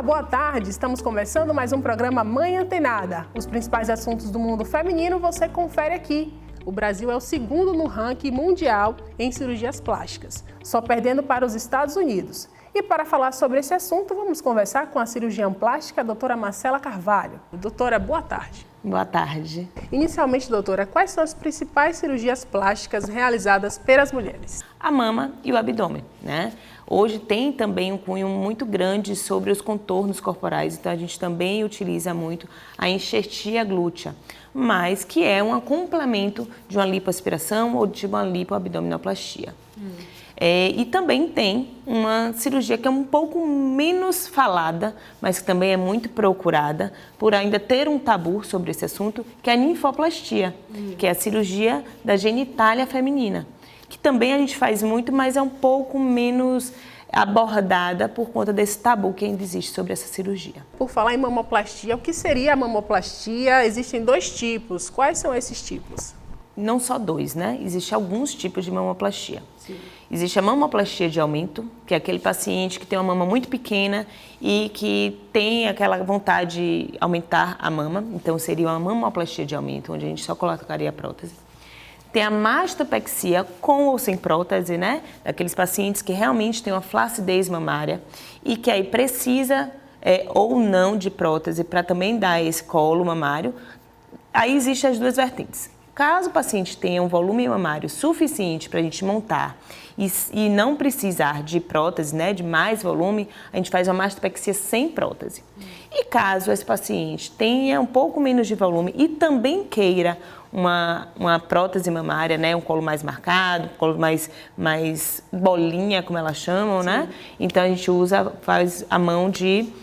boa tarde. Estamos começando mais um programa Mãe Antenada. Os principais assuntos do mundo feminino você confere aqui. O Brasil é o segundo no ranking mundial em cirurgias plásticas, só perdendo para os Estados Unidos. E para falar sobre esse assunto, vamos conversar com a cirurgiã plástica, a doutora Marcela Carvalho. Doutora, boa tarde. Boa tarde. Inicialmente, doutora, quais são as principais cirurgias plásticas realizadas pelas mulheres? A mama e o abdômen, né? Hoje tem também um cunho muito grande sobre os contornos corporais, então a gente também utiliza muito a enxertia glútea, mas que é um complemento de uma lipoaspiração ou de uma lipoabdominoplastia. E também tem uma cirurgia que é um pouco menos falada, mas que também é muito procurada, por ainda ter um tabu sobre esse assunto, que é a ninfoplastia, que é a cirurgia da genitália feminina, que também a gente faz muito, mas é um pouco menos abordada por conta desse tabu que ainda existe sobre essa cirurgia. Por falar em mamoplastia, o que seria a mamoplastia? Existem dois tipos. Quais são esses tipos? Não só dois, né? Existem alguns tipos de mamoplastia. Sim. Existe a mamoplastia de aumento, que é aquele paciente que tem uma mama muito pequena e que tem aquela vontade de aumentar a mama. Então, seria uma mamoplastia de aumento, onde a gente só colocaria a prótese. Tem a mastopexia com ou sem prótese, né? Daqueles pacientes que realmente têm uma flacidez mamária e que aí precisa ou não de prótese para também dar esse colo mamário. Aí existem as duas vertentes. Caso o paciente tenha um volume mamário suficiente para a gente montar e não precisar de prótese, né, de mais volume, a gente faz uma mastopexia sem prótese. E caso esse paciente tenha um pouco menos de volume e também queira uma prótese mamária, né, um colo mais marcado, um colo mais bolinha, como elas chamam, né? Então a gente faz a mão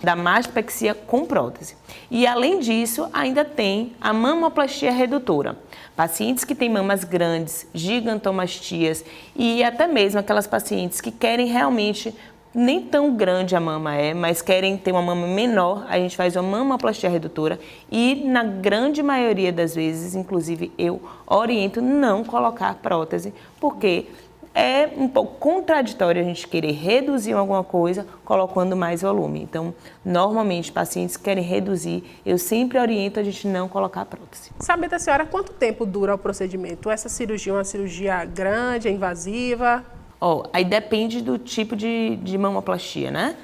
da mastopexia com prótese. E além disso, ainda tem a mamoplastia redutora. Pacientes que têm mamas grandes, gigantomastias e até mesmo aquelas pacientes que querem realmente, nem tão grande a mama mas querem ter uma mama menor, a gente faz uma mamoplastia redutora e na grande maioria das vezes, inclusive eu oriento não colocar prótese, porque é um pouco contraditório a gente querer reduzir alguma coisa colocando mais volume. Então, normalmente, pacientes que querem reduzir, eu sempre oriento a gente não colocar prótese. Sabe da senhora quanto tempo dura o procedimento? Essa cirurgia é uma cirurgia grande, é invasiva? Aí depende do tipo de mamoplastia, né?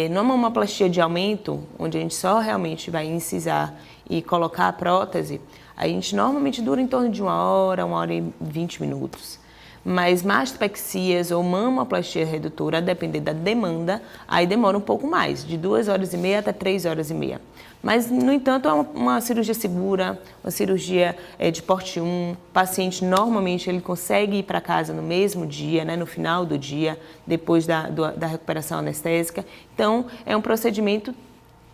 Numa mamoplastia de aumento, onde a gente só realmente vai incisar e colocar a prótese, a gente normalmente dura em torno de 1 hora e 20 minutos. Mas mastopexias ou mamoplastia redutora, a depender da demanda, aí demora um pouco mais, de 2h30 até 3h30. Mas, no entanto, é uma cirurgia segura, uma cirurgia de porte 1. O paciente, normalmente, ele consegue ir para casa no mesmo dia, né, no final do dia, depois da recuperação anestésica. Então, é um procedimento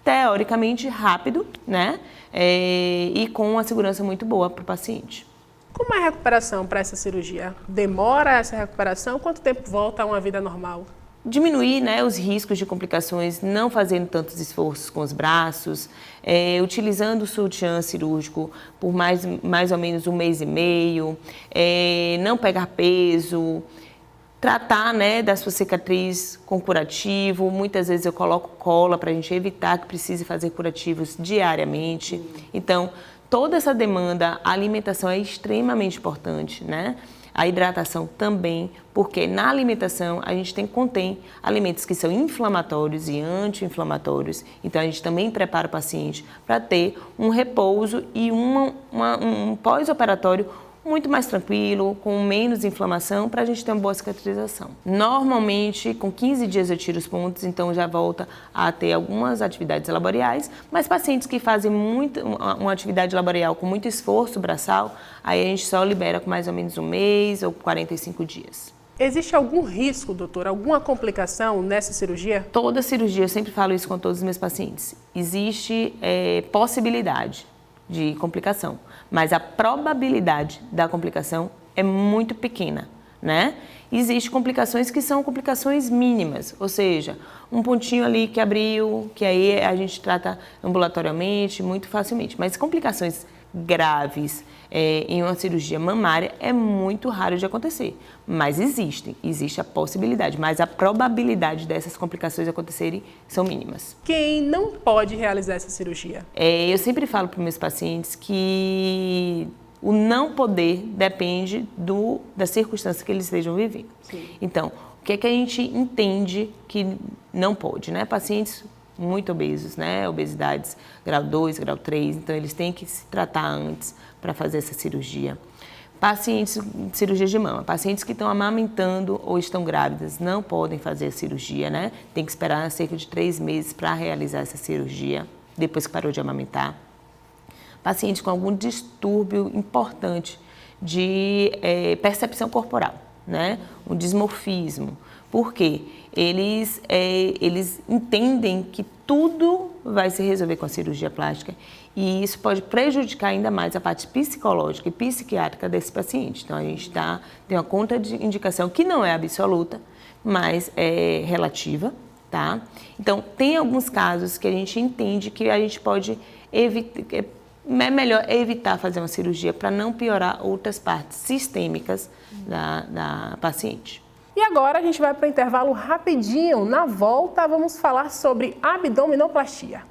teoricamente rápido, né, e com uma segurança muito boa para o paciente. Como é a recuperação para essa cirurgia? Demora essa recuperação? Quanto tempo volta a uma vida normal? Diminuir, né, os riscos de complicações, não fazendo tantos esforços com os braços, utilizando o sutiã cirúrgico por mais ou menos 1 mês e meio, não pegar peso, tratar, né, da sua cicatriz com curativo. Muitas vezes eu coloco cola para a gente evitar que precise fazer curativos diariamente. Então, toda essa demanda, a alimentação é extremamente importante, né? A hidratação também, porque na alimentação a gente contém alimentos que são inflamatórios e anti-inflamatórios. Então a gente também prepara o paciente para ter um repouso e um pós-operatório muito mais tranquilo, com menos inflamação, para a gente ter uma boa cicatrização. Normalmente, com 15 dias eu tiro os pontos, então já volta a ter algumas atividades laborais, mas pacientes que fazem uma atividade laboral com muito esforço braçal, aí a gente só libera com mais ou menos 1 mês ou 45 dias. Existe algum risco, doutor, alguma complicação nessa cirurgia? Toda cirurgia, eu sempre falo isso com todos os meus pacientes, existe possibilidade de complicação, mas a probabilidade da complicação é muito pequena, né? Existem complicações que são complicações mínimas, ou seja, um pontinho ali que abriu, que aí a gente trata ambulatorialmente, muito facilmente, mas complicações graves em uma cirurgia mamária é muito raro de acontecer, mas existe a possibilidade, mas a probabilidade dessas complicações acontecerem são mínimas. Quem não pode realizar essa cirurgia? Eu sempre falo para os meus pacientes que o não poder depende da circunstância que eles estejam vivendo. Sim. Então, o que é que a gente entende que não pode, né? Pacientes muito obesos, né? Obesidades grau 2, grau 3, então eles têm que se tratar antes para fazer essa cirurgia. Pacientes, cirurgia de mama, pacientes que estão amamentando ou estão grávidas não podem fazer a cirurgia, né? Tem que esperar cerca de 3 meses para realizar essa cirurgia, depois que parou de amamentar. Pacientes com algum distúrbio importante de percepção corporal, né? Um dismorfismo. Por quê? Eles entendem que tudo vai se resolver com a cirurgia plástica e isso pode prejudicar ainda mais a parte psicológica e psiquiátrica desse paciente. Então, a gente tem uma contraindicação que não é absoluta, mas é relativa, tá? Então, tem alguns casos que a gente entende que a gente pode evitar, é melhor evitar fazer uma cirurgia para não piorar outras partes sistêmicas da paciente. E agora a gente vai para o intervalo rapidinho. Na volta, vamos falar sobre abdominoplastia.